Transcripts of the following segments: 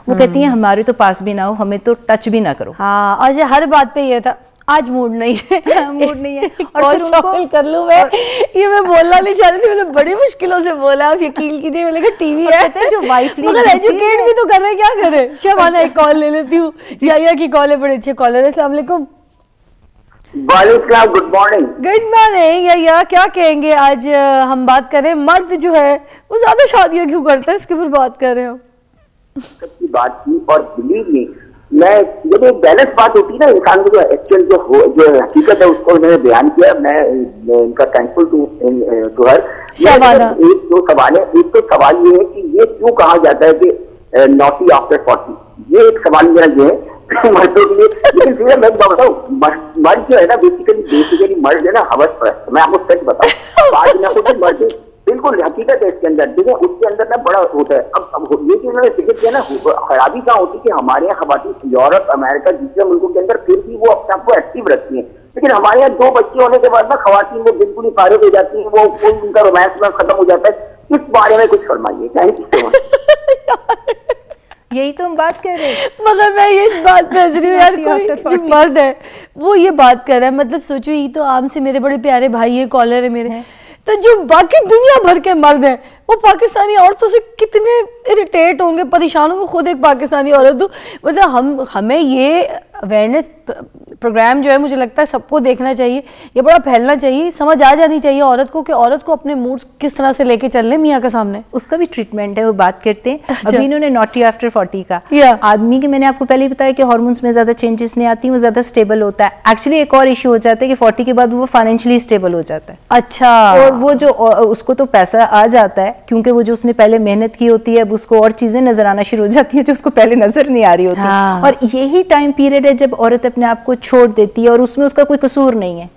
वो कहती हैं हमारे तो पास भी ना हो, हमें तो टच भी ना करो। हाँ, आज हर बात पे ये था, आज मूड नहीं है। मूड नहीं है। और फिर उनको कर लूं मैं, ये मैं बोलना नहीं चाह रही थी, मैंने बड़ी मुश्किलों से बोला, आप यकीन कीजिए। मैंने कहा टीवी है जो वाइफली मगर एजुकेट भी तो कर रहे हैं, क्या करें। शबाना एक कॉल ले लेती हूँ, या की कॉल है, बड़े अच्छे कॉलर है। अस्सलाम वालेकुम। वालेकुम, गुड मॉर्निंग। Good morning. या क्या कहेंगे, आज हम बात करें मर्द जो है वो ज्यादा शादियां क्यों करता है, इसके ऊपर बात कर रहे हो। सबकी बात की, और बिलीव मी, मैं जब एक बैलेंस बात होती है ना, इंसान को जो एक्चुअल जो हकीकत है उसको उन्होंने बयान किया, मैं इनका थैंकफुल टू हर। एक दो सवाल है। एक तो सवाल ये है कि ये क्यों कहा जाता है कि नॉटी आफ्टर 40, ये एक सवाल मेरा ये है मर्दों के लिए। लेकिन फिर मैं बताऊँ, मर्द जो है ना, बेसिकली मर्द है ना हवस परस्त। मैं आपको सच बताऊँ, मर्द बिल्कुल हकीकत है इसके अंदर। देखिए उसके अंदर ना बड़ा होता है। अब ये चीज मैंने जिक्र किया ना, खराबी क्या होती है कि हमारे यहाँ खवातीन यूरोप, अमेरिका, दूसरे मुल्कों के अंदर फिर भी वो अपने आप को एक्टिव रखती हैं, लेकिन हमारे यहाँ 2 बच्चे होने के बाद ना खवातीन वो बिल्कुल ही फारिग हो जाती हैं, वो उनका रोमांस में खत्म हो जाता है। इस बारे में कुछ फरमाइए। Thank you so much. यही तो हम बात कर रहे हैं। मगर मैं ये इस बात पे हंस रही हूँ यार, कोई जो मर्द है वो ये बात कर रहा है, मतलब सोचो, ये तो आम से मेरे बड़े प्यारे भाई है, कॉलर है मेरे, तो जो बाकी दुनिया भर के मर्द हैं वो पाकिस्तानी औरतों से कितने इरिटेट होंगे, परेशान होंगे। खुद एक पाकिस्तानी औरत हूँ, मतलब हमें ये अवेयरनेस प्रोग्राम जो है मुझे लगता है सबको देखना चाहिए, ये बड़ा फैलना चाहिए, समझ आ जानी चाहिए औरत को कि औरत को अपने मूड किस तरह से लेके चलने मियाँ के सामने। उसका भी ट्रीटमेंट है, वो बात करते हैं। अच्छा। अभी इन्होंने नॉटी आफ्टर 40 का आदमी की, मैंने आपको पहले ही बताया कि हार्मोन्स में ज्यादा चेंजेस नहीं आती, वो ज्यादा स्टेबल होता है। एक्चुअली एक और इशू हो जाता है कि 40 के बाद वो फाइनेंशियली स्टेबल हो जाता है। अच्छा। और वो जो उसको तो पैसा आ जाता है, क्योंकि वो जो उसने पहले मेहनत की होती है, अब उसको और चीजें नजर आना शुरू हो जाती है जो उसको पहले नजर नहीं आ रही होती। हाँ। और यही टाइम पीरियड है जब औरत अपने आप को छोड़ देती है, और उसमें उसका कोई कसूर नहीं है,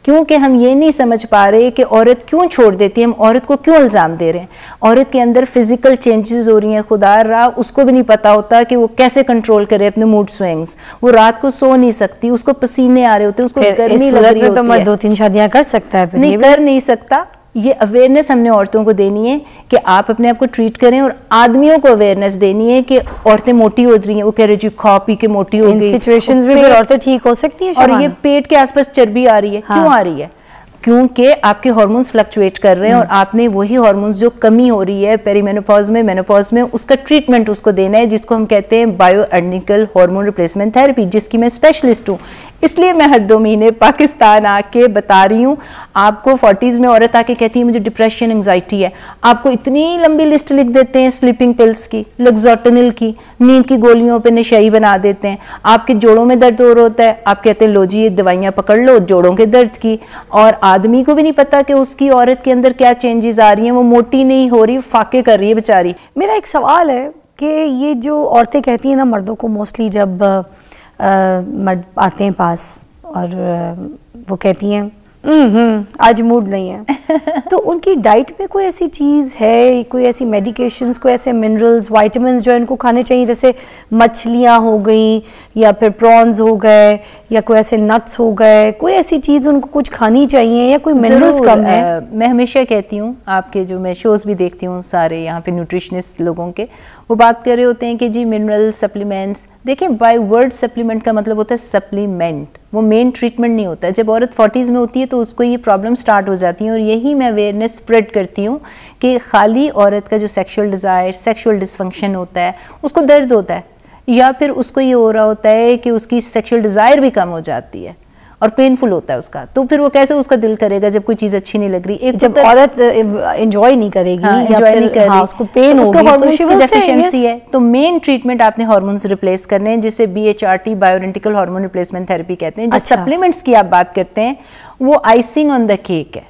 क्योंकि हम ये नहीं समझ पा रहे कि औरत क्यों छोड़ देती है, हम औरत को क्यों इल्जाम दे रहे हैं। औरत के अंदर फिजिकल चेंजेस हो रही हैं, खुदा रहा उसको भी नहीं पता होता कि वो कैसे कंट्रोल करे अपने मूड स्विंग्स। वो रात को सो नहीं सकती, उसको पसीने आ रहे होते हैं, उसको गर्मी लग रही होती है। तो मर्द 2-3 शादियां कर सकता है, नहीं कर नहीं सकता। ये अवेयरनेस हमने औरतों को देनी है कि आप अपने आप को ट्रीट करें, और आदमियों को अवेयरनेस देनी है कि औरतें मोटी हो रही हैं, वो कह रहे जी खा पी के मोटी हो गई। सिचुएशंस में फिर औरतें ठीक हो सकती हैं। और ये पेट के आसपास चर्बी आ रही है। हाँ। क्यों आ रही है? क्योंकि आपके हार्मोन्स फ्लक्चुएट कर रहे हैं, और आपने वही हार्मोन्स जो कमी हो रही है पेरीमेनोपॉज में, मेनोपॉज में, उसका ट्रीटमेंट उसको देना है, जिसको हम कहते हैं बायोइडेंटिकल हार्मोन रिप्लेसमेंट थेरेपी, जिसकी मैं स्पेशलिस्ट हूँ। इसलिए मैं हर 2 महीने पाकिस्तान आके बता रही हूँ आपको। 40s में औरत आके कहती है मुझे डिप्रेशन, एंजाइटी है, आपको इतनी लंबी लिस्ट लिख देते हैं स्लीपिंग पिल्स की, लग्जोटनिल की, नींद की गोलियों पे नशाई बना देते हैं। आपके जोड़ों में दर्द हो रहा होता है, आप कहते हैं लो जी ये दवाइयाँ पकड़ लो जोड़ों के दर्द की, और आदमी को भी नहीं पता कि उसकी औरत के अंदर क्या चेंजेस आ रही हैं, वो मोटी नहीं हो रही, फाके कर रही है बेचारी। मेरा एक सवाल है कि ये जो औरतें कहती हैं ना मर्दों को, मोस्टली जब मर्द आते हैं पास और वो कहती हैं आज मूड नहीं है, तो उनकी डाइट में कोई ऐसी चीज़ है, कोई ऐसी मेडिकेशंस, कोई ऐसे मिनरल्स, विटामिन्स जो इनको खाने चाहिए, जैसे मछलियाँ हो गई या फिर प्रॉन्स हो गए या कोई ऐसे नट्स हो गए, कोई ऐसी चीज़ उनको कुछ खानी चाहिए, या कोई मिनरल्स कम है? मैं हमेशा कहती हूँ, आपके जो मैं शोज़ भी देखती हूँ सारे यहाँ पे न्यूट्रिशनिस्ट लोगों के, वो बात कर रहे होते हैं कि जी मिनरल सप्लीमेंट्स। देखिए बाय वर्ड सप्लीमेंट का मतलब होता है सप्लीमेंट, वो मेन ट्रीटमेंट नहीं होता है। जब औरत 40s में होती है तो उसको ये प्रॉब्लम स्टार्ट हो जाती है, और यही मैं अवेयरनेस स्प्रेड करती हूँ कि खाली औरत का जो सेक्सुअल डिज़ायर, सेक्सुअल डिसफंक्शन होता है, उसको दर्द होता है, या फिर उसको ये हो रहा होता है कि उसकी सेक्सुअल डिज़ायर भी कम हो जाती है और पेनफुल होता है उसका, तो फिर वो कैसे उसका दिल करेगा जब कोई चीज़ अच्छी नहीं लग रही। एक जब औरत एंजॉय नहीं करेगी, एंजॉय नहीं कर रही, उसको पेन होगी, हार्मोन्स की डेफिशिएंसी है, तो मेन ट्रीटमेंट आपने हार्मोन्स रिप्लेस करने हैं, जिसे BHRT बायोइडेंटिकल हार्मोन रिप्लेसमेंट थेरेपी कहते हैं। जो सप्लीमेंट्स की आप बात करते हैं वो आइसिंग ऑन द केक है।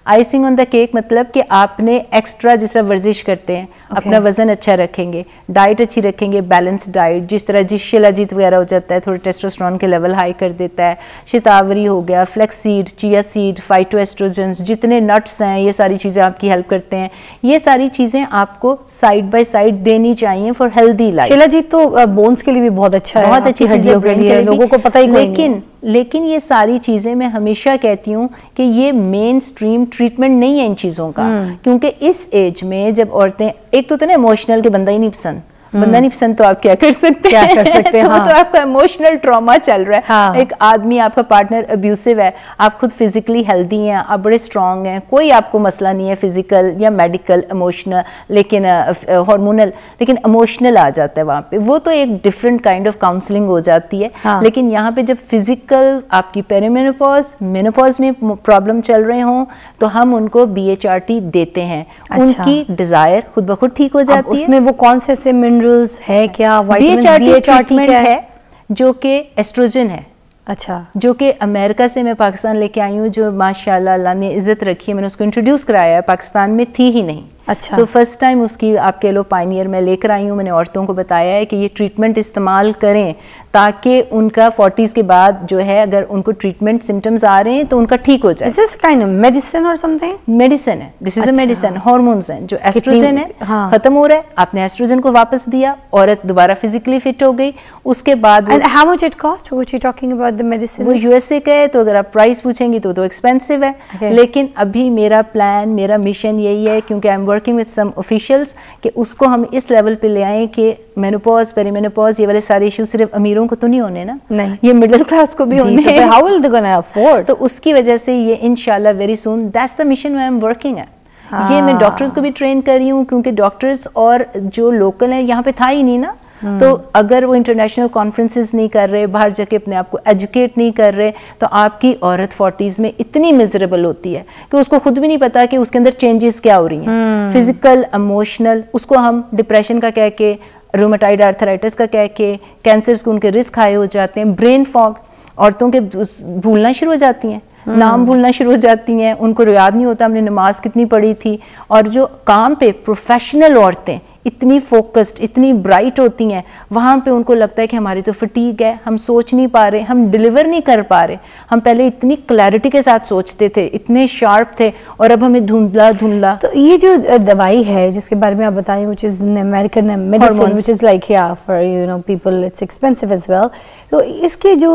आइसिंग ऑन द केक मतलब कि आपने एक्स्ट्रा जिस तरह वर्जिश करते हैं, अपना वजन अच्छा रखेंगे, डाइट अच्छी रखेंगे, बैलेंस डाइट, जिस तरह जी शिलाजीत वगैरह हो जाता है, थोड़े टेस्टोस्टेरोन के लेवल हाई कर देता है, शतावरी हो गया, फ्लेक्स सीड, चिया सीड, फाइटोएस्ट्रोजेंस, जितने नट्स हैं, ये सारी चीज़ें आपकी हेल्प करते हैं। ये सारी चीज़ें आपको साइड बाय साइड देनी चाहिए फॉर हेल्दी लाइफ। शिलाजीत तो बोन्स के लिए भी बहुत अच्छा है, बहुत अच्छी हड्डियों के लिए, लोगों को पता ही नहीं। लेकिन ये सारी चीज़ें मैं हमेशा कहती हूँ कि ये मेन स्ट्रीम ट्रीटमेंट नहीं है इन चीज़ों का, क्योंकि इस एज में जब औरतें, एक तो ना इमोशनल के बंदा ही नहीं पसंद, बंदा नहीं पसंद तो आप क्या कर सकते हैं? क्या कर सकते हैं? तो, हाँ। तो आपका इमोशनल ट्रॉमा चल रहा है। हाँ। एक आदमी, आपका पार्टनर अब्यूसिव है, आप खुद फिजिकली हेल्दी हैं, आप बड़े स्ट्रांग हैं, कोई आपको मसला नहीं है फिजिकल या मेडिकल, इमोशनल, लेकिन हार्मोनल, लेकिन इमोशनल आ जाता है वहाँ पे, वो तो एक डिफरेंट काइंड ऑफ काउंसलिंग हो जाती है। हाँ। लेकिन यहाँ पे जब फिजिकल आपकी पेरीमेनोपॉज, मेनोपॉज में प्रॉब्लम चल रहे हों तो हम उनको BHRT देते हैं। अच्छा। उनकी डिजायर खुद ब खुद ठीक हो जाती है। उसमें वो कौन से ऐसे मिनरल्स है, क्या BHRT BHRT ट्रीटमेंट क्या है जो कि एस्ट्रोजन है, अच्छा, जो कि अमेरिका से मैं पाकिस्तान लेके आई हूँ, जो माशाल्लाह अल्लाह ने इज्जत रखी है, मैंने उसको इंट्रोड्यूस कराया है, पाकिस्तान में थी ही नहीं। अच्छा। सो फर्स्ट टाइम उसकी आप कह लो पायनियर मैं लेकर आई हूँ। मैंने औरतों को बताया है कि ये ट्रीटमेंट इस्तेमाल करें ताकि उनका 40s के बाद जो है, अगर उनको ट्रीटमेंट सिम्टम्स आ रहे हैं तो उनका ठीक हो जाए। This is kind of medicine और समथिंग? मेडिसिन है, दिस इज अ अच्छा। मेडिसिन। हार्मोन्स हैं, जो एस्ट्रोजन है हाँ। खत्म हो रहा है, आपने एस्ट्रोजन को वापस दिया, औरत दोबारा फिजिकली फिट हो गई। उसके बाद and how much it cost what you talking about the medicine? वो USA का है, तो अगर आप प्राइस पूछेंगी तो एक्सपेंसिव है। Okay. लेकिन अभी मेरा प्लान, मेरा मिशन यही है, क्योंकि I am working with some officials, कि उसको हम इस लेवल पे ले आएं कि मेनोपॉज, पेरीमेनोपॉज, ये वाले सारे इश्यूज सिर्फ अमीरों को तो नहीं होने ना, नहीं, ये मिडिल क्लास को भी होने तो हैं। How will they gonna afford? तो उसकी वजह से ये इंशाल्लाह very soon, that's the mission I am working है। ये मैं डॉक्टर्स को भी ट्रेन कर रही हूँ, क्योंकि डॉक्टर्स और जो लोकल हैं यहाँ पे था ही नहीं ना। तो अगर वो इंटरनेशनल कॉन्फ्रेंसेस नहीं कर रहे, बाहर जाके अपने आप को एजुकेट नहीं कर रहे, तो आपकी औरत 40s में इतनी मिजरेबल होती है कि उसको खुद भी नहीं पता कि उसके अंदर चेंजेस क्या हो रही हैं, फिजिकल, इमोशनल। उसको हम डिप्रेशन का कह के, रूमेटाइड आर्थराइटिस का कह के, कैंसर्स को उनके रिस्क हाई हो जाते हैं, ब्रेन फॉग, औरतों के भूलना शुरू हो जाती हैं, नाम भूलना शुरू हो जाती हैं, उनको याद नहीं होता हमने नमाज कितनी पढ़ी थी। और जो काम पे प्रोफेशनल औरतें इतनी फोकस्ड, इतनी ब्राइट होती हैं, वहाँ पे उनको लगता है कि हमारी तो फटीग है, हम सोच नहीं पा रहे, हम डिलीवर नहीं कर पा रहे। हम पहले इतनी क्लैरिटी के साथ सोचते थे, इतने शार्प थे, और अब हमें धुंधला धुंधला। तो ये जो दवाई है जिसके बारे में आप बताएं, which is an American medicine, which is like yeah for you know people it's expensive as well, तो इसके जो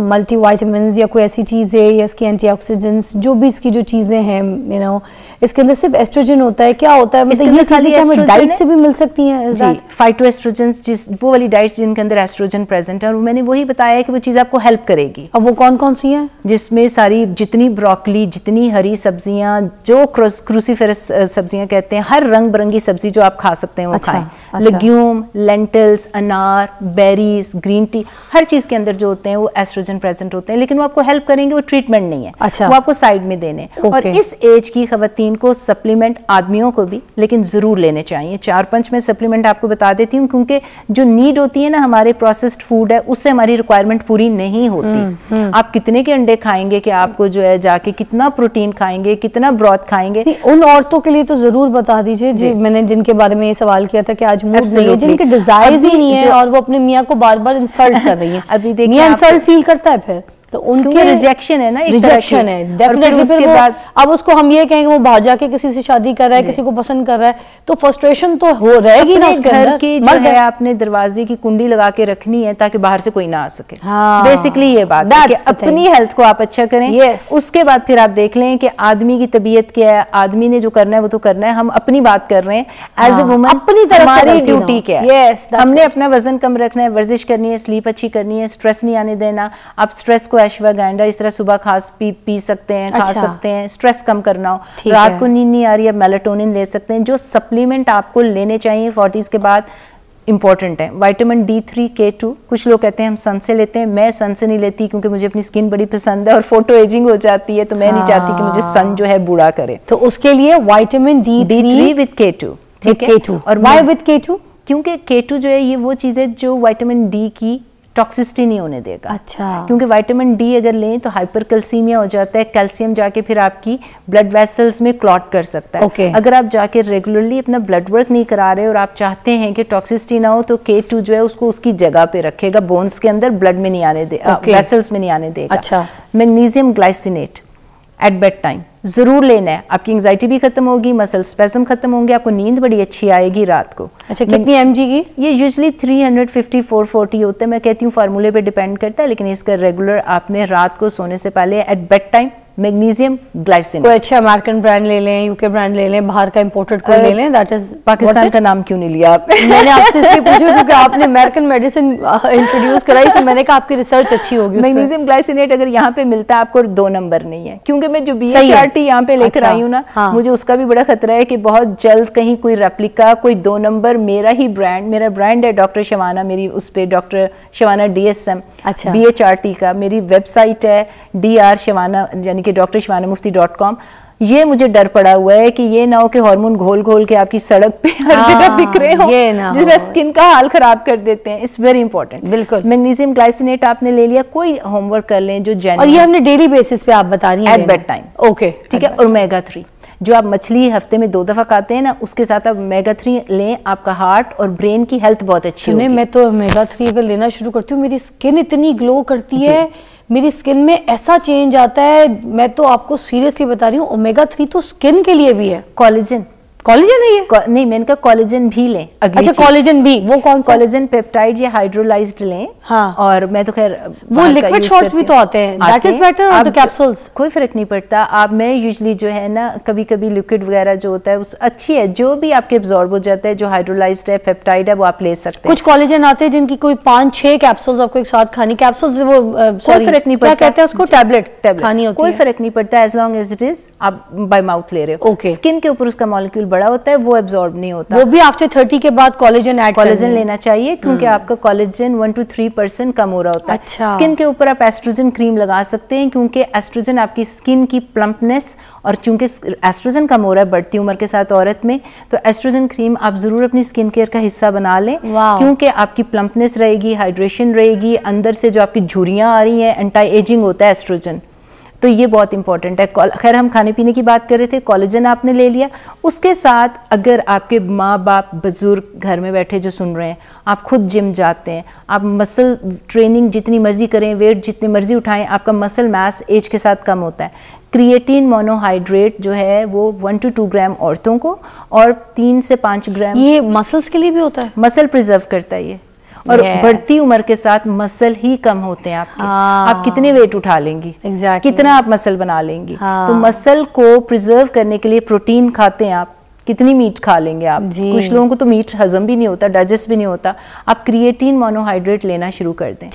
मल्टीविटामिन्स या कोई ऐसी चीज़ें या इसके एंटीऑक्सीडेंट्स, जो भी इसकी जो चीज़ें हैं, you know, इसके अंदर सिर्फ एस्ट्रोजन होता है, क्या होता है? मतलब ये चीज़ें क्या हमें डाइट से भी मिल सकती हैं? जी, फाइटोएस्ट्रोजेंस, जिस वो वाली डाइट्स जिनके अंदर एस्ट्रोजन प्रेजेंट है, और मैंने वही बताया है कि वो चीज़ आपको हेल्प करेगी। अब वो कौन कौन सी है? जिसमें सारी जितनी ब्रोकली, जितनी हरी सब्जियां, जो क्रूसीफेरस सब्जियां कहते हैं, हर रंग बिरंगी सब्जी जो आप खा सकते हैं वो अच्छा, खाएं। अच्छा। लेग्यूम, लेंटिल्स, अनार, बेरीज, ग्रीन टी, हर चीज़ के अंदर जो होते हैं वो एस्ट्रोजन प्रेजेंट होते हैं, लेकिन वो आपको हेल्प करेंगे, वो ट्रीटमेंट नहीं है। अच्छा। वो आपको साइड में देने। और इस एज की खवातीन को सप्लीमेंट, आदमियों को भी, लेकिन ज़रूर लेने चाहिए। 4-5 में सप्लीमेंट आपको बता देती हूँ, क्योंकि जो नीड होती है ना हमारे प्रोसेस्ड फूड है, उससे हमारी रिक्वायरमेंट पूरी नहीं होती। आप कितने के अंडे खाएंगे कि आपको जो है जाके कितना प्रोटीन खाएंगे, कितना ब्रॉथ खाएंगे। उन औरतों के लिए तो जरूर बता दीजिए जी, मैंने जिनके बारे में ये सवाल किया था कि आज मूड नहीं है, जिनके डिजायर्स ही नहीं है, और वो अपने मियाँ को बार बार इंसल्ट कर रही है। अभी देखिए, मियाँ इंसल्ट फील करता है, फिर तो उनके रिजेक्शन है ना, रिजेक्शन है डेफिनेटली। फिर वो अब उसको हम ये कहेंगे वो बाहर जाके किसी से शादी कर रहा है, किसी को पसंद कर रहा है, तो फ्रस्ट्रेशन तो हो रहेगी ना उसके अंदर। घर की जो है आपने दरवाजे की कुंडी लगा के रखनी है ताकि बाहर से कोई ना आ सके। हाँ, बेसिकली ये बात है कि अपनी हेल्थ को आप अच्छा करें। yes. उसके बाद फिर आप देख लें कि आदमी की तबीयत क्या है, आदमी ने जो करना है वो तो करना है। हम अपनी बात कर रहे हैं एज ए वुमन, अपनी तरफ से हमारी ड्यूटी क्या है? हमने अपना वजन कम रखना है, वर्जिश करनी है, स्लीप अच्छी करनी है, स्ट्रेस नहीं आने देना। आप स्ट्रेस को अश्वगंधा इस तरह सुबह खास पी सकते हैं, खा सकते हैं। स्ट्रेस कम करना हो, रात को नींद नहीं आ रही है, मेलाटोनिन ले सकते हैं। जो सप्लीमेंट आपको लेने चाहिए 40s के बाद इंपॉर्टेंट है, विटामिन D3, K2। कुछ लोग कहते हैं हम सन से लेते हैं, मैं सन से नहीं लेती क्योंकि मुझे अपनी स्किन बड़ी पसंद है और फोटो एजिंग हो जाती है, तो मैं नहीं चाहती कि मुझे सन जो है बूढ़ा करे। तो उसके लिए विटामिन D3 विद K2, ठीक है। K2 और व्हाई विद K2? क्योंकि K2 जो है ये वो चीज़ है जो विटामिन D की टॉक्सिसिटी नहीं होने देगा। अच्छा। क्योंकि विटामिन D अगर लें तो हाइपरकैल्सीमिया हो जाता है, कैल्शियम जाके फिर आपकी ब्लड वेसल्स में क्लॉट कर सकता है। okay. अगर आप जाके रेगुलरली अपना ब्लड वर्क नहीं करा रहे और आप चाहते हैं कि टॉक्सिसिटी ना हो, तो K2 जो है उसको उसकी जगह पे रखेगा, बोन्स के अंदर, ब्लड में नहीं आने देगा, वेसल्स में नहीं आने देगा। अच्छा। Magnesium glycinate at bed time जरूर लेना है। आपकी एंजाइटी भी खत्म होगी, मसल स्पेज़म खत्म होंगे, आपको नींद बड़ी अच्छी आएगी रात को। अच्छा, कितनी mg की? ये यूजुअली 350-440 होता है। मैं कहती हूँ फार्मूले पे डिपेंड करता है, लेकिन इसका रेगुलर आपने रात को सोने से पहले at bed time magnesium glycinate. कोई अच्छा अमेरिकन ब्रांड ले लें, यूके ब्रांड ले लें, बाहर का इंपोर्टेड कोई ले लें, दैट इज पाकिस्तान का नाम क्यों नहीं लिया आपने? मैंने आपसे इसलिए पूछा क्योंकि आपने अमेरिकन मेडिसिन इंट्रोड्यूस कराई, तो मैंने कहा आपकी रिसर्च अच्छी होगी। मैग्नीशियम ग्लाइसिनेट अगर यहाँ पे मिलता है आपको 2 नंबर नहीं है, क्योंकि मैं जो BHRT यहाँ पे लेकर आई हूँ ना, मुझे उसका भी बड़ा खतरा है कि बहुत जल्द कहीं कोई रेप्लिका, कोई 2 नंबर मेरा ही ब्रांड, मेरा ब्रांड है डॉक्टर शवाना, मेरी उस पे डॉक्टर शवाना DSM BHRT का, मेरी वेबसाइट है DR शवाना यानी कि drshwanaMufti.com। ये मुझे डर पड़ा हुआ है कि ये ना हो कि हार्मोन घोल घोल के आपकी सड़क पे हर जगह बिक रहे हो, जिससे स्किन का हाल खराब कर देते हैं। It's very important. बिल्कुल। मैग्नीशियम ग्लाइसिनेट आपने ले लिया, कोई होमवर्क कर लें जो जेन्युइन, और ये हमने डेली बेसिस पे आप बता रही हैं एट बेड टाइम। ओके, ठीक है। और ओमेगा 3 जो आप मछली हफ्ते में 2 दफा खाते हैं ना, उसके साथ आप ओमेगा 3 लें, आपका हार्ट और ब्रेन की हेल्थ बहुत अच्छी होगी। मैं तो ओमेगा 3 अगर लेना शुरू करती हूँ, मेरी स्किन इतनी ग्लो करती है, मेरी स्किन में ऐसा चेंज आता है, मैं तो आपको सीरियसली बता रही हूँ, ओमेगा 3 तो स्किन के लिए भी है। कोलेजन नहीं है? नहीं, मैंने कहा कोलेजन भी लें। अच्छा, कोलेजन भी, वो कौन सा? कोलेजन पेप्टाइड या हाइड्रोलाइज्ड लें। हाँ। और मैं तो खैर वो लिक्विड शॉट्स भी तो आते हैं, दैट इज बेटर, और द कैप्सूल्स कोई फर्क नहीं पड़ता। आप मैं यूजुअली जो है ना, कभी कभी लिक्विड वगैरह जो होता है उस अच्छी है, जो भी आपके एब्जॉर्ब हो जाता है, जो हाइड्रोलाइज्ड है, पेप्टाइड है, वो आप ले सकते हैं। कुछ कोलेजन आते हैं जिनकी कोई 5-6 कैप्सूल्स आपको एक साथ खानी, कैप्सूल्स वो कोई फर्क नहीं पड़ता, क्या कहते हैं उसको, टैबलेट खानी होती है, कोई फर्क नहीं पड़ता as long as it is आप बाय माउथ ले रहे हो। स्किन के ऊपर उसका मॉलिक्यूल बड़ा होता है, वो एब्जॉर्ब नहीं होता। वो भी आफ्टर 30 के बाद कोलेजन लेना चाहिए, क्योंकि आपका कोलेजन 1 to 3% कम हो रहा होता है। अच्छा। स्किन के ऊपर आप एस्ट्रोजन क्रीम लगा सकते हैं, क्योंकि एस्ट्रोजन आपकी स्किन की प्लम्पनेस, और चूंकि एस्ट्रोजन कम हो रहा है बढ़ती उम्र के साथ औरत में, तो एस्ट्रोजन क्रीम आप जरूर अपनी स्किन केयर का हिस्सा बना लें, क्योंकि आपकी प्लम्पनेस रहेगी, हाइड्रेशन रहेगी, अंदर से जो आपकी झुर्रियां आ रही हैं, एंटी एजिंग होता है एस्ट्रोजन, तो ये बहुत इंपॉर्टेंट है। खैर हम खाने पीने की बात कर रहे थे, कोलेजन आपने ले लिया। उसके साथ अगर आपके माँ बाप बुजुर्ग घर में बैठे जो सुन रहे हैं, आप खुद जिम जाते हैं, आप मसल ट्रेनिंग जितनी मर्जी करें, वेट जितनी मर्जी उठाएं, आपका मसल मास एज के साथ कम होता है। क्रिएटिन मोनोहाइड्रेट जो है वो 1 to 2 ग्राम औरतों को और 3 से 5 ग्राम, ये मसल्स के लिए भी होता है, मसल प्रिजर्व करता है ये। और बढ़ती उम्र के साथ मसल ही कम होते हैं आपके। आप कितने वेट उठा लेंगी, कितना आप मसल बना लेंगी। तो मसल को प्रिजर्व करने के लिए प्रोटीन खाते हैं आप, कितनी मीट खा लेंगे आप? कुछ लोगों को तो मीट हजम भी नहीं होता, डाइजेस्ट भी नहीं होता। आप क्रिएटिन मोनोहाइड्रेट लेना शुरू कर दें।